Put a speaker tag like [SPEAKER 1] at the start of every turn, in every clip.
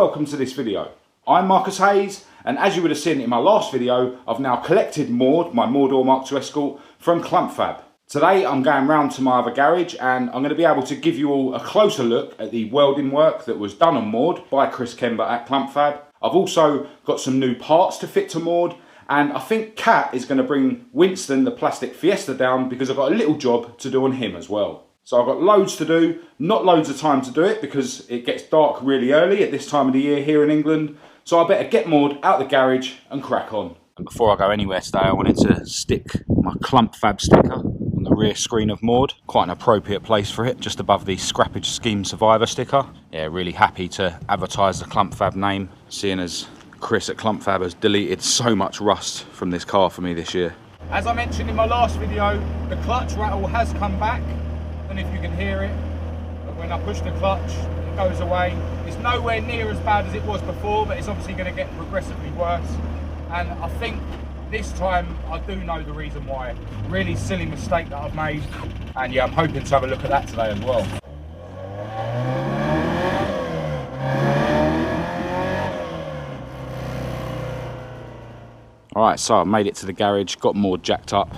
[SPEAKER 1] welcome to this video. I'm Marcus Hayes, and as you would have seen in my last video, I've now collected Maude, my Maude Mk2 Escort, from CLUMPFAB. Today I'm going round to my other garage and I'm going to be able to give you all a closer look at the welding work that was done on Maude by KEMBER at CLUMPFAB. I've also got some new parts to fit to Maude, and I think Kat is going to bring Winston the plastic Fiesta down because I've got a little job to do on him as well. So I've got loads to do, not loads of time to do it because it gets dark really early at this time of the year here in England. So I better get Maude out the garage and crack on. And before I go anywhere today, I wanted to stick my CLUMPFAB sticker on the rear screen of Maude. Quite an appropriate place for it, just above the Scrappage Scheme Survivor sticker. Yeah, really happy to advertise the CLUMPFAB name, seeing as Chris at CLUMPFAB has deleted so much rust from this car for me this year. As I mentioned in my last video, the clutch rattle has come back. I don't know if you can hear it, but when I push the clutch, it goes away. It's nowhere near as bad as it was before, but it's obviously going to get progressively worse. And I think this time I do know the reason why. Really silly mistake that I've made, and yeah, I'm hoping to have a look at that today as well. Alright, so I've made it to the garage, got Maude jacked up,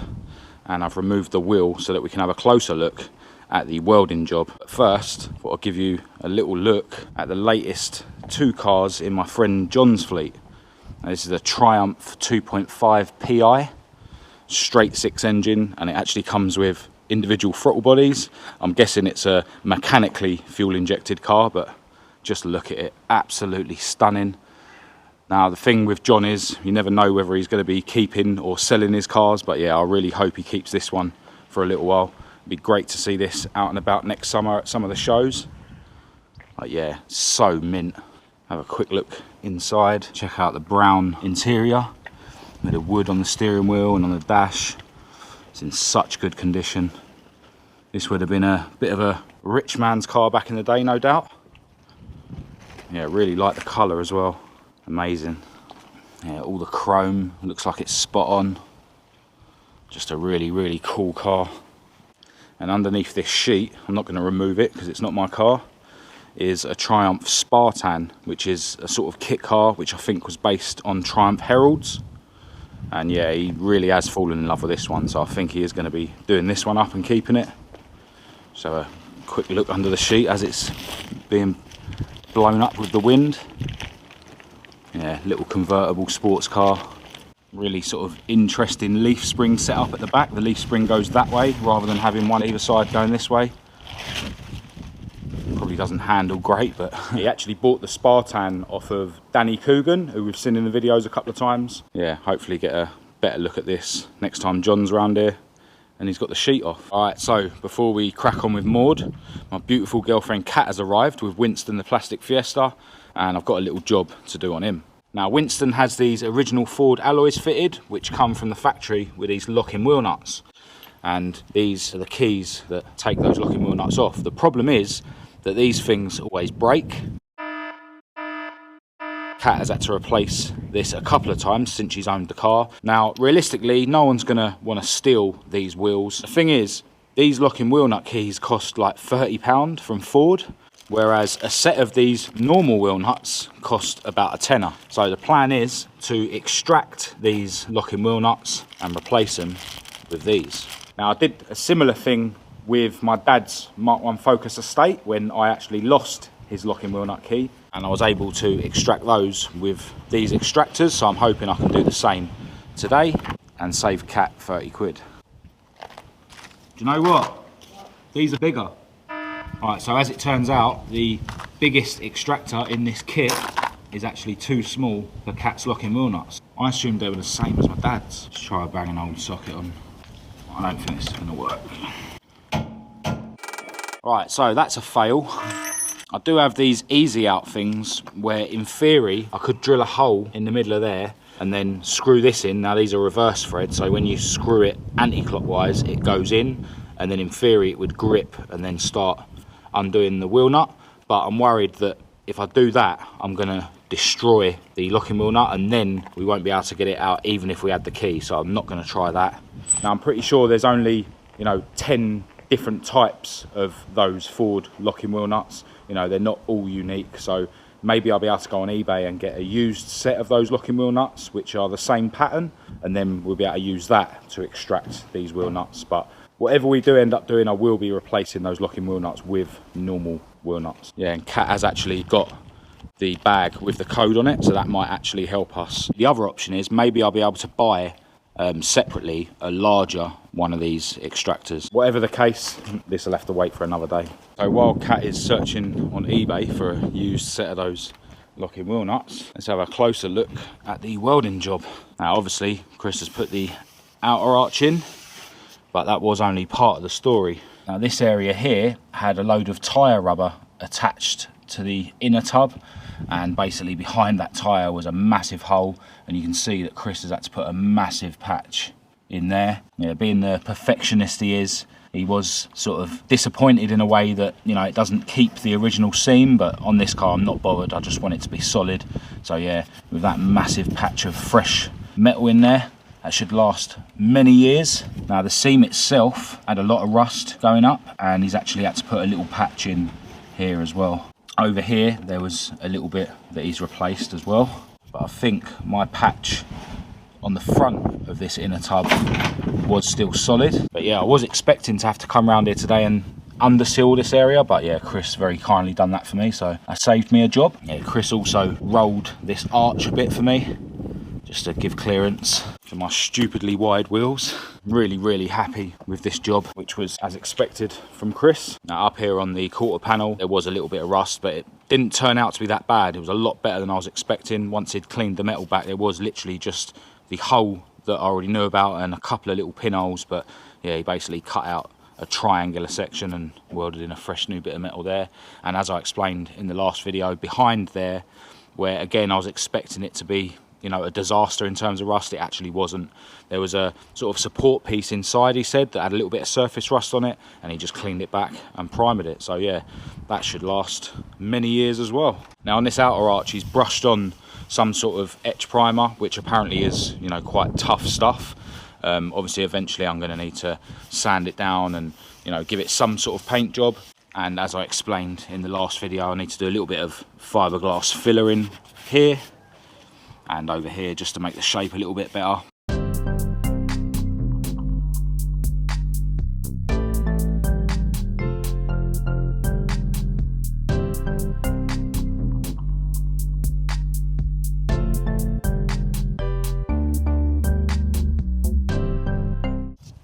[SPEAKER 1] and I've removed the wheel so that we can have a closer look at the welding job. But first, I thought I'd give you a little look at the latest two cars in my friend John's fleet. Now, this is a Triumph 2.5 PI, straight six engine, and it actually comes with individual throttle bodies. I'm guessing it's a mechanically fuel injected car, but just look at it, absolutely stunning. Now the thing with John is, you never know whether he's going to be keeping or selling his cars, but yeah, I really hope he keeps this one for a little while. It'd be great to see this out and about next summer at some of the shows. But yeah, so mint. Have a quick look inside, check out the brown interior, with the wood on the steering wheel and on the dash. It's in such good condition. This would have been a bit of a rich man's car back in the day, no doubt. Yeah, really like the colour as well. Amazing. Yeah, all the chrome, looks like it's spot on. Just a really, really cool car. And underneath this sheet, I'm not going to remove it because it's not my car, is a Triumph Spartan, which is a sort of kit car which I think was based on Triumph Heralds. And yeah, he really has fallen in love with this one, so I think he is going to be doing this one up and keeping it. So a quick look under the sheet as it's being blown up with the wind. Yeah, little convertible sports car. Really sort of interesting leaf spring set up at the back. The leaf spring goes that way rather than having one either side going this way. Probably doesn't handle great, but he actually bought the Spartan off of Danny Coogan, who we've seen in the videos a couple of times. Yeah, hopefully get a better look at this next time John's around here and he's got the sheet off. Alright, so before we crack on with Maude, my beautiful girlfriend Kat has arrived with Winston the plastic Fiesta, and I've got a little job to do on him. Now Winston has these original Ford alloys fitted, which come from the factory with these locking wheel nuts. And these are the keys that take those locking wheel nuts off. The problem is that these things always break. Kat has had to replace this a couple of times since she's owned the car. Now realistically, no one's gonna wanna steal these wheels. The thing is, these locking wheel nut keys cost like £30 from Ford, whereas a set of these normal wheel nuts cost about a tenner. So the plan is to extract these locking wheel nuts and replace them with these. Now I did a similar thing with my dad's Mark 1 Focus Estate when I actually lost his locking wheel nut key, and I was able to extract those with these extractors, so I'm hoping I can do the same today and save Kat 30 quid. Do you know what? These are bigger. Alright, so as it turns out, the biggest extractor in this kit is actually too small for Kat's locking wheel nuts. I assumed they were the same as my dad's. Let's try a bang an old socket on. I don't think this is going to work. Right, so that's a fail. I do have these easy out things where in theory I could drill a hole in the middle of there and then screw this in. Now these are reverse thread, so when you screw it anti-clockwise it goes in, and then in theory it would grip and then start undoing the wheel nut. But I'm worried that if I do that, I'm gonna destroy the locking wheel nut and then we won't be able to get it out even if we had the key, so I'm not gonna try that. Now I'm pretty sure there's only, 10 different types of those Ford locking wheel nuts. They're not all unique, so maybe I'll be able to go on eBay and get a used set of those locking wheel nuts, which are the same pattern, and then we'll be able to use that to extract these wheel nuts. But whatever we do end up doing, I will be replacing those locking wheel nuts with normal wheel nuts. Yeah, and Kat has actually got the bag with the code on it, so that might actually help us. The other option is maybe I'll be able to buy separately a larger one of these extractors. Whatever the case, this will have to wait for another day. So while Kat is searching on eBay for a used set of those locking wheel nuts, let's have a closer look at the welding job. Now obviously Chris has put the outer arch in, but that was only part of the story. Now this area here had a load of tyre rubber attached to the inner tub, and basically behind that tyre was a massive hole, and you can see that Chris has had to put a massive patch in there. Yeah, being the perfectionist he is, he was sort of disappointed in a way that, you know, it doesn't keep the original seam, but on this car I'm not bothered, I just want it to be solid. So yeah, with that massive patch of fresh metal in there, that should last many years. Now the seam itself had a lot of rust going up, and he's actually had to put a little patch in here as well. Over here there was a little bit that he's replaced as well, but I think my patch on the front of this inner tub was still solid. But yeah, I was expecting to have to come around here today and underseal this area, but yeah, Chris very kindly done that for me, so that saved me a job. Yeah, Chris also rolled this arch a bit for me, just to give clearance for my stupidly wide wheels. Really happy with this job, which was as expected from Chris. Now up here on the quarter panel, there was a little bit of rust, but it didn't turn out to be that bad. It was a lot better than I was expecting. Once he'd cleaned the metal back, there was literally just the hole that I already knew about and a couple of little pinholes, but yeah, he basically cut out a triangular section and welded in a fresh new bit of metal there. And as I explained in the last video, behind there, where again I was expecting it to be, you know, a disaster in terms of rust, it actually wasn't. There was a sort of support piece inside, he said, that had a little bit of surface rust on it, and he just cleaned it back and primed it. So yeah, that should last many years as well. Now on this outer arch, he's brushed on some sort of etch primer, which apparently is, you know, quite tough stuff. Obviously eventually I'm going to need to sand it down and, you know, give it some sort of paint job. And as I explained in the last video, I need to do a little bit of fiberglass filler in here and over here, just to make the shape a little bit better.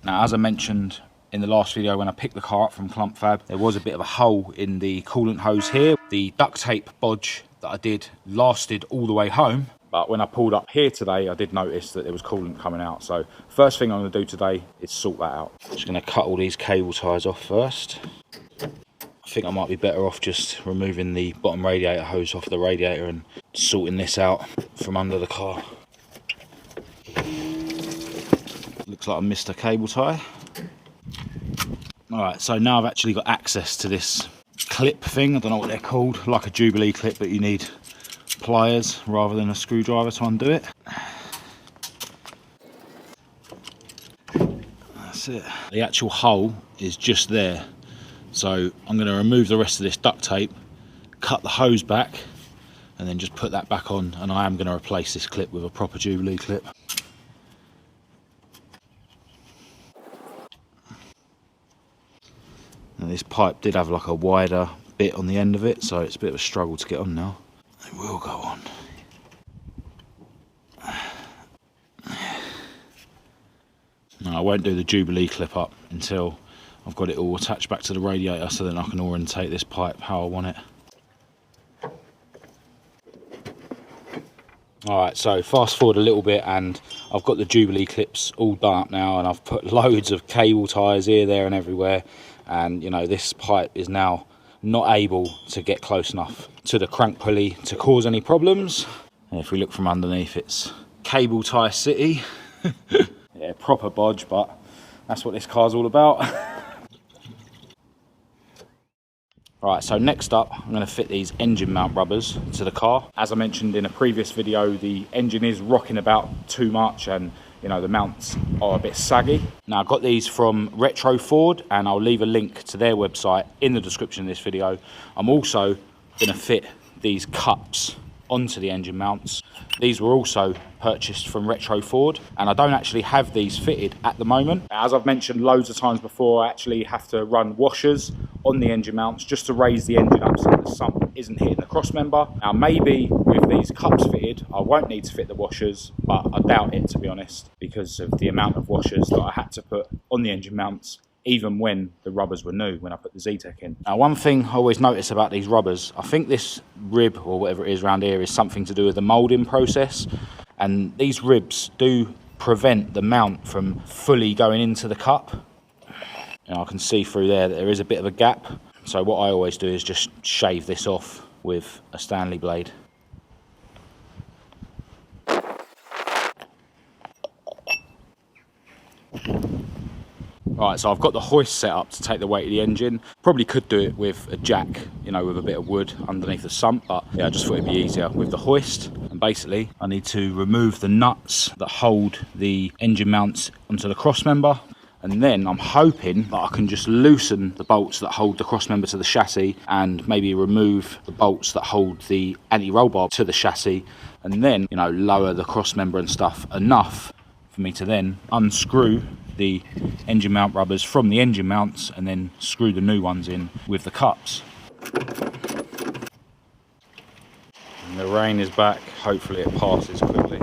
[SPEAKER 1] Now, as I mentioned in the last video, when I picked the car up from CLUMPFAB, there was a bit of a hole in the coolant hose here. The duct tape bodge that I did lasted all the way home, but when I pulled up here today, I did notice that there was coolant coming out. So first thing I'm going to do today is sort that out. I'm just going to cut all these cable ties off first. I think I might be better off just removing the bottom radiator hose off the radiator and sorting this out from under the car. Looks like I missed a cable tie. Alright, so now I've actually got access to this clip thing. I don't know what they're called, like a Jubilee clip, but you need pliers rather than a screwdriver to undo it. That's it. The actual hole is just there, so I'm going to remove the rest of this duct tape, cut the hose back, and then just put that back on, and I am going to replace this clip with a proper Jubilee clip. Now this pipe did have like a wider bit on the end of it, so it's a bit of a struggle to get on now. It will go on. No, I won't do the Jubilee clip up until I've got it all attached back to the radiator, so then I can orientate this pipe how I want it. Alright, so fast forward a little bit and I've got the Jubilee clips all done up now, and I've put loads of cable ties here, there and everywhere, and you know, this pipe is now not able to get close enough to the crank pulley to cause any problems. And if we look from underneath, it's cable tie city. Yeah, proper bodge, but that's what this car's all about. Right, so next up, I'm going to fit these engine mount rubbers to the car. As I mentioned in a previous video, the engine is rocking about too much, and you know, the mounts are a bit saggy. Now, I got these from Retro Ford, and I'll leave a link to their website in the description of this video. I'm also going to fit these cups onto the engine mounts. These were also purchased from Retro Ford, and I don't actually have these fitted at the moment. As I've mentioned loads of times before, I actually have to run washers on the engine mounts just to raise the engine up so that the sump isn't hitting the cross member. Now maybe with these cups fitted I won't need to fit the washers, but I doubt it, to be honest, because of the amount of washers that I had to put on the engine mounts even when the rubbers were new, when I put the Z-Tech in. Now, one thing I always notice about these rubbers, I think this rib, or whatever it is around here, is something to do with the moulding process. And these ribs do prevent the mount from fully going into the cup. And I can see through there that there is a bit of a gap. So what I always do is just shave this off with a Stanley blade. Right, so I've got the hoist set up to take the weight of the engine. Probably could do it with a jack, you know, with a bit of wood underneath the sump, but yeah, I just thought it'd be easier with the hoist. And basically, I need to remove the nuts that hold the engine mounts onto the cross member. And then I'm hoping that I can just loosen the bolts that hold the cross member to the chassis, and maybe remove the bolts that hold the anti-roll bar to the chassis, and then, you know, lower the cross member and stuff enough for me to then unscrew the engine mount rubbers from the engine mounts and then screw the new ones in with the cups. And the rain is back, hopefully it passes quickly.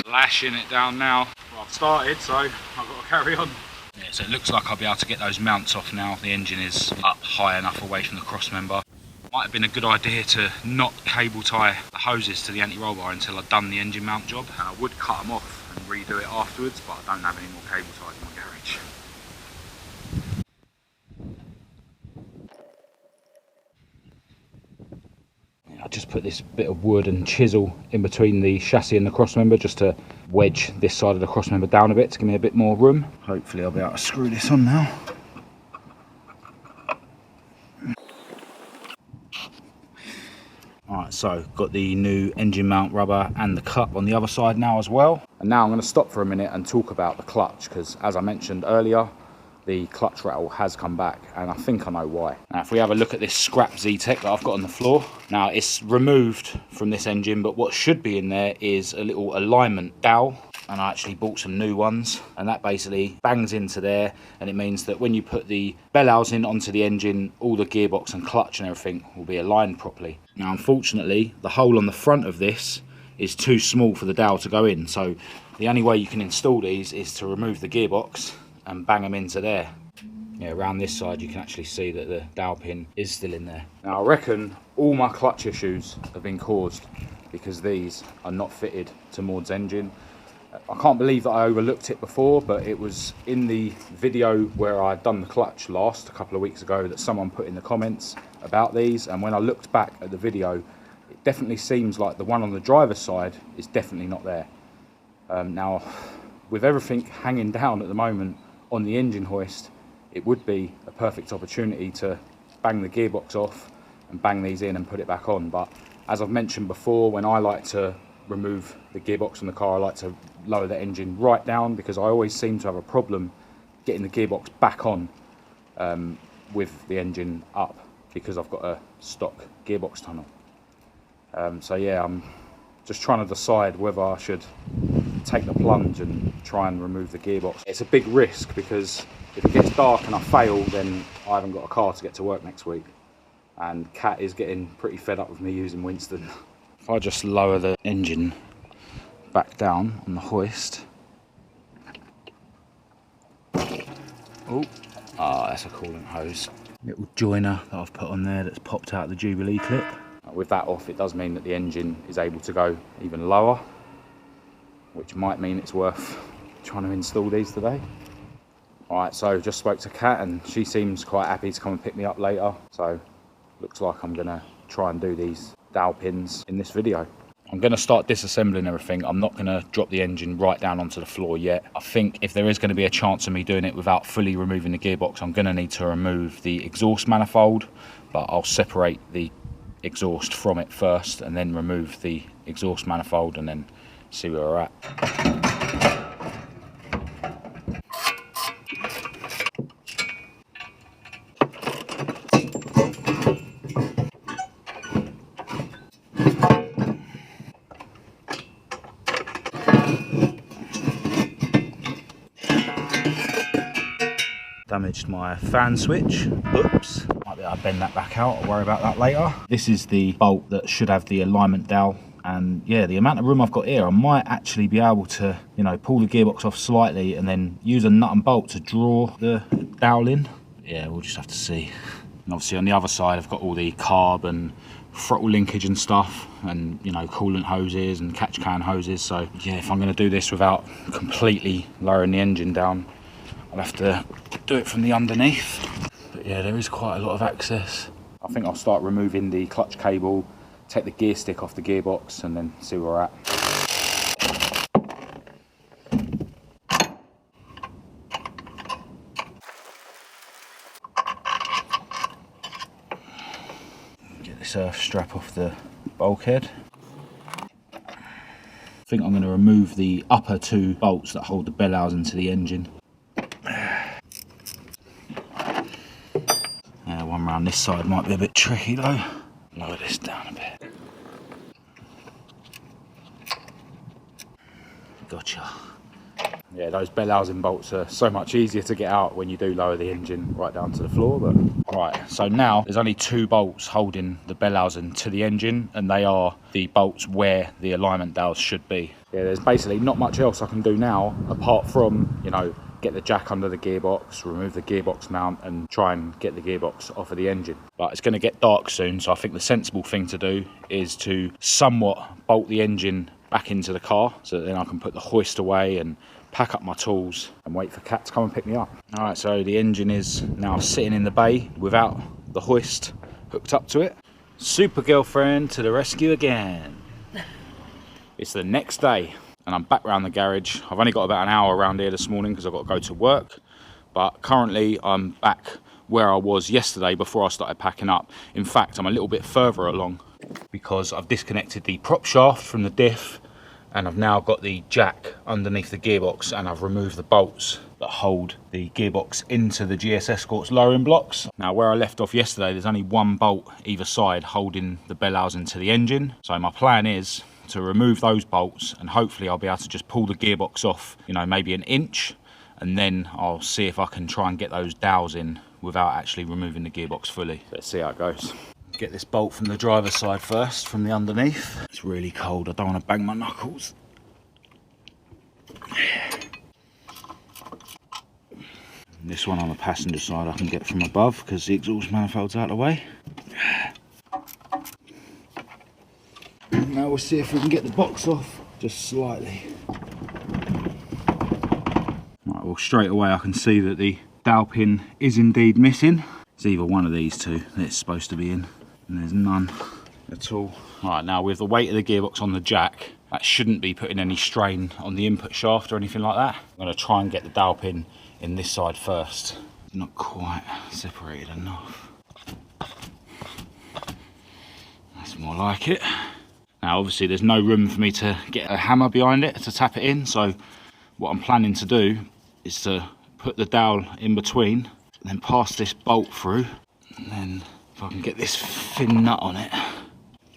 [SPEAKER 1] Lashing it down now. Well, I've started, so I've got to carry on. Yeah, so it looks like I'll be able to get those mounts off now. The engine is up high enough away from the cross member. Might have been a good idea to not cable tie the hoses to the anti-roll bar until I'd done the engine mount job. And I would cut them off and redo it afterwards, but I don't have any more cable ties in my garage. Yeah, I just put this bit of wood and chisel in between the chassis and the cross member just to wedge this side of the cross member down a bit to give me a bit more room. Hopefully I'll be able to screw this on now. Alright, so got the new engine mount rubber and the cup on the other side now as well. And now I'm going to stop for a minute and talk about the clutch, because as I mentioned earlier, the clutch rattle has come back, and I think I know why. Now if we have a look at this scrap Z-Tech that I've got on the floor, now it's removed from this engine, but what should be in there is a little alignment dowel, and I actually bought some new ones, and that basically bangs into there, and it means that when you put the bell housing onto the engine, all the gearbox and clutch and everything will be aligned properly. Now unfortunately, the hole on the front of this is too small for the dowel to go in, so the only way you can install these is to remove the gearbox and bang them into there. Yeah, around this side you can actually see that the dowel pin is still in there. Now I reckon all my clutch issues have been caused because these are not fitted to Maude's engine. I can't believe that I overlooked it before, but it was in the video where I'd done the clutch last, a couple of weeks ago, that someone put in the comments about these, and when I looked back at the video, it definitely seems like the one on the driver's side is definitely not there. Now, with everything hanging down at the moment on the engine hoist, it would be a perfect opportunity to bang the gearbox off and bang these in and put it back on, but as I've mentioned before, when I like to remove the gearbox from the car, I like to lower the engine right down, because I always seem to have a problem getting the gearbox back on with the engine up, because I've got a stock gearbox tunnel. So yeah, I'm just trying to decide whether I should take the plunge and try and remove the gearbox. It's a big risk, because if it gets dark and I fail, then I haven't got a car to get to work next week, and Kat is getting pretty fed up with me using Winston. If I just lower the engine back down on the hoist. Oh, that's a coolant hose. Little joiner that I've put on there that's popped out the Jubilee clip. With that off, it does mean that the engine is able to go even lower, which might mean it's worth trying to install these today. Alright, so just spoke to Kat and she seems quite happy to come and pick me up later. So looks like I'm gonna try and do these dowel pins in this video. I'm going to start disassembling everything. I'm not going to drop the engine right down onto the floor yet. I think if there is going to be a chance of me doing it without fully removing the gearbox, I'm going to need to remove the exhaust manifold, but I'll separate the exhaust from it first and then remove the exhaust manifold and then see where we're at. damaged my fan switch. Oops. Might be able to bend that back out. I'll worry about that later. This is the bolt that should have the alignment dowel. And yeah, the amount of room I've got here, I might actually be able to, you know, pull the gearbox off slightly and then use a nut and bolt to draw the dowel in. Yeah, we'll just have to see. And obviously on the other side, I've got all the carb and throttle linkage and stuff, and you know, coolant hoses and catch can hoses. So yeah, if I'm going to do this without completely lowering the engine down, I'll have to do it from the underneath. But yeah, there is quite a lot of access. I think I'll start removing the clutch cable, take the gear stick off the gearbox, and then see where we're at. Get this earth strap off the bulkhead. I think I'm going to remove the upper two bolts that hold the bell housing to the engine. Yeah, one round this side might be a bit tricky though. Lower this down a bit. Gotcha. Yeah, those bell housing bolts are so much easier to get out when you do lower the engine right down to the floor. But right, so now there's only two bolts holding the bell housing to the engine, and they are the bolts where the alignment dowels should be. Yeah, there's basically not much else I can do now apart from, you know, get the jack under the gearbox, remove the gearbox mount, and try and get the gearbox off of the engine. But it's going to get dark soon, so I think the sensible thing to do is to somewhat bolt the engine back into the car, so that then I can put the hoist away and pack up my tools and wait for Kat to come and pick me up. All right, so the engine is now sitting in the bay without the hoist hooked up to it. Super girlfriend to the rescue again. It's the next day and I'm back around the garage. I've only got about an hour around here this morning because I've got to go to work, but currently I'm back where I was yesterday before I started packing up. In fact, I'm a little bit further along because I've disconnected the prop shaft from the diff, and I've now got the jack underneath the gearbox, and I've removed the bolts that hold the gearbox into the GS Escort's lowering blocks. Now, where I left off yesterday, there's only one bolt either side holding the bell housing to the engine. So my plan is to remove those bolts, and hopefully I'll be able to just pull the gearbox off, you know, maybe an inch, and then I'll see if I can try and get those dowels in without actually removing the gearbox fully. Let's see how it goes. Get this bolt from the driver's side first, from the underneath. It's really cold, I don't want to bang my knuckles. And this one on the passenger side I can get from above because the exhaust manifold's out of the way. Now we'll see if we can get the box off, just slightly. Right, well, straight away I can see that the dowel pin is indeed missing. It's either one of these two that it's supposed to be in, and there's none at all. Right, now with the weight of the gearbox on the jack, that shouldn't be putting any strain on the input shaft or anything like that. I'm going to try and get the dowel pin in this side first. Not quite separated enough. That's more like it. Now obviously there's no room for me to get a hammer behind it to tap it in, so what I'm planning to do is to put the dowel in between and then pass this bolt through, and then if I can get this thin nut on it.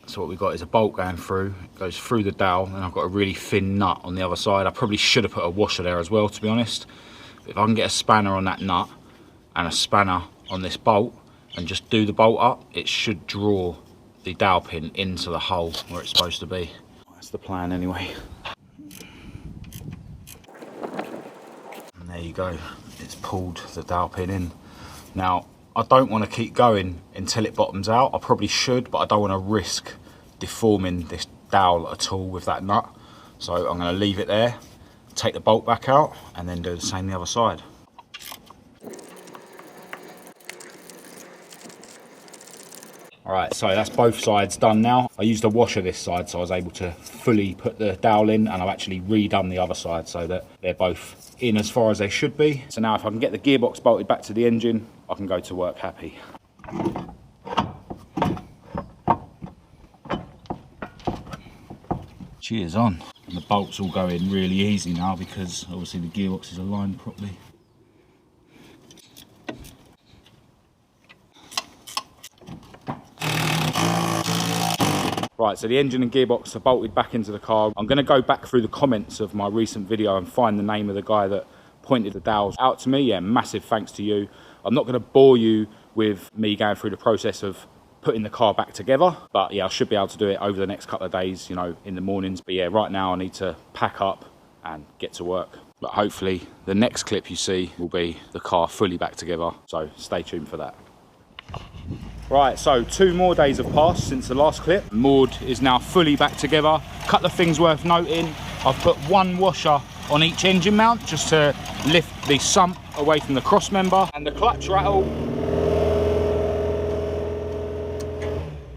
[SPEAKER 1] So what we've got is a bolt going through, it goes through the dowel, and I've got a really thin nut on the other side. I probably should have put a washer there as well, to be honest. But if I can get a spanner on that nut and a spanner on this bolt and just do the bolt up, it should draw the dowel pin into the hole where it's supposed to be. That's the plan anyway. And there you go, it's pulled the dowel pin in. Now I don't want to keep going until it bottoms out. I probably should, but I don't want to risk deforming this dowel at all with that nut. So I'm going to leave it there, take the bolt back out, and then do the same the other side. Alright, so that's both sides done now. I used a washer this side, so I was able to fully put the dowel in, and I've actually redone the other side so that they're both in as far as they should be. So now if I can get the gearbox bolted back to the engine, I can go to work happy. Cheers on. And the bolts all go in really easy now because obviously the gearbox is aligned properly. Right, so the engine and gearbox are bolted back into the car. I'm going to go back through the comments of my recent video and find the name of the guy that pointed the dowels out to me. Yeah, massive thanks to you. I'm not going to bore you with me going through the process of putting the car back together, but yeah, I should be able to do it over the next couple of days, you know, in the mornings. But yeah, right now I need to pack up and get to work. But hopefully the next clip you see will be the car fully back together, so stay tuned for that. Right, so 2 more days have passed since the last clip. Maude is now fully back together. Couple of things worth noting. I've put 1 washer on each engine mount just to lift the sump away from the cross member, and the clutch rattle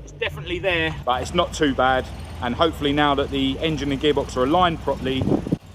[SPEAKER 1] is definitely there, but it's not too bad. And hopefully now that the engine and gearbox are aligned properly,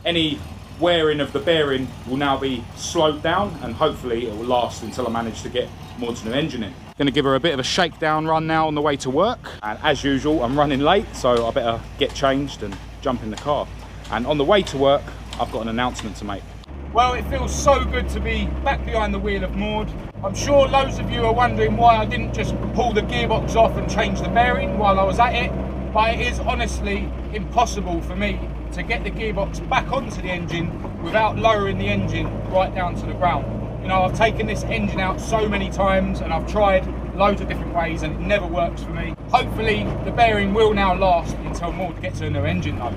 [SPEAKER 1] any wearing of the bearing will now be slowed down, and hopefully it will last until I manage to get Maude's new engine in. Gonna give her a bit of a shakedown run now on the way to work, and as usual I'm running late, so I better get changed and jump in the car. And on the way to work I've got an announcement to make. Well, it feels so good to be back behind the wheel of Maude. I'm sure loads of you are wondering why I didn't just pull the gearbox off and change the bearing while I was at it, but it is honestly impossible for me to get the gearbox back onto the engine without lowering the engine right down to the ground. You know, I've taken this engine out so many times and I've tried loads of different ways and it never works for me. Hopefully the bearing will now last until Maude gets her new engine though.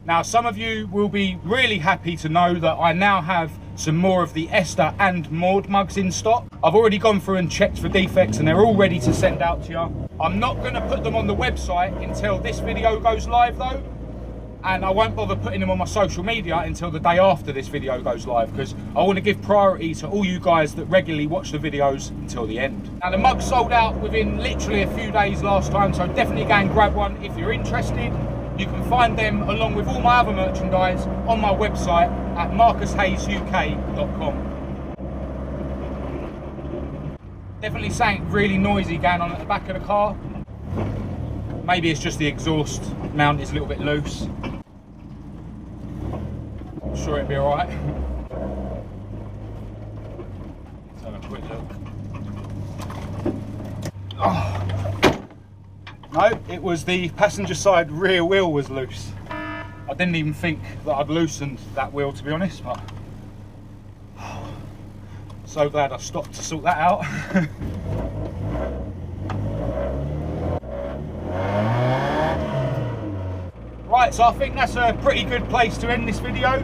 [SPEAKER 1] Now, some of you will be really happy to know that I now have some more of the Esther and Maude mugs in stock. I've already gone through and checked for defects and they're all ready to send out to you. I'm not going to put them on the website until this video goes live though, and I won't bother putting them on my social media until the day after this video goes live, because I want to give priority to all you guys that regularly watch the videos until the end. Now, the mugs sold out within literally a few days last time, so definitely go and grab one if you're interested. You can find them along with all my other merchandise on my website at marcushayesuk.com. Definitely something really noisy going on at the back of the car. Maybe it's just the exhaust mount is a little bit loose. I'm sure it'll be alright. Let's have a quick look. Oh. No, it was the passenger side rear wheel was loose. I didn't even think that I'd loosened that wheel, to be honest, but so glad I stopped to sort that out. Right, so I think that's a pretty good place to end this video.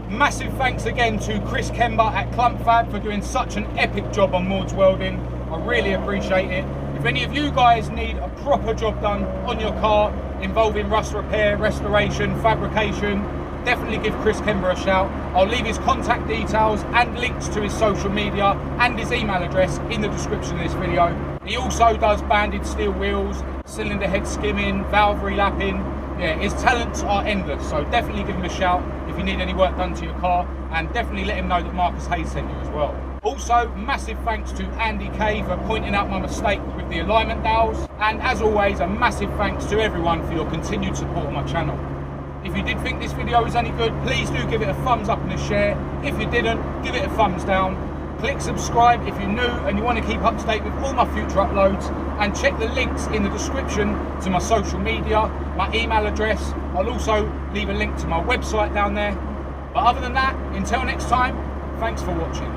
[SPEAKER 1] Massive thanks again to Chris KEMBER at CLUMPFAB for doing such an epic job on Maude's welding. I really appreciate it. If any of you guys need a proper job done on your car involving rust repair, restoration, fabrication, definitely give Chris KEMBER a shout. I'll leave his contact details and links to his social media and his email address in the description of this video. He also does banded steel wheels, cylinder head skimming, valve relapping. Yeah, his talents are endless, so definitely give him a shout if you need any work done to your car, and definitely let him know that Marcus Hayes sent you as well. Also, massive thanks to Andy K for pointing out my mistake with the alignment dowels, and as always, a massive thanks to everyone for your continued support on my channel. If you did think this video was any good, please do give it a thumbs up and a share. If you didn't, give it a thumbs down. Click subscribe if you're new and you want to keep up to date with all my future uploads, and check the links in the description to my social media, my email address. I'll also leave a link to my website down there. But other than that, until next time, thanks for watching.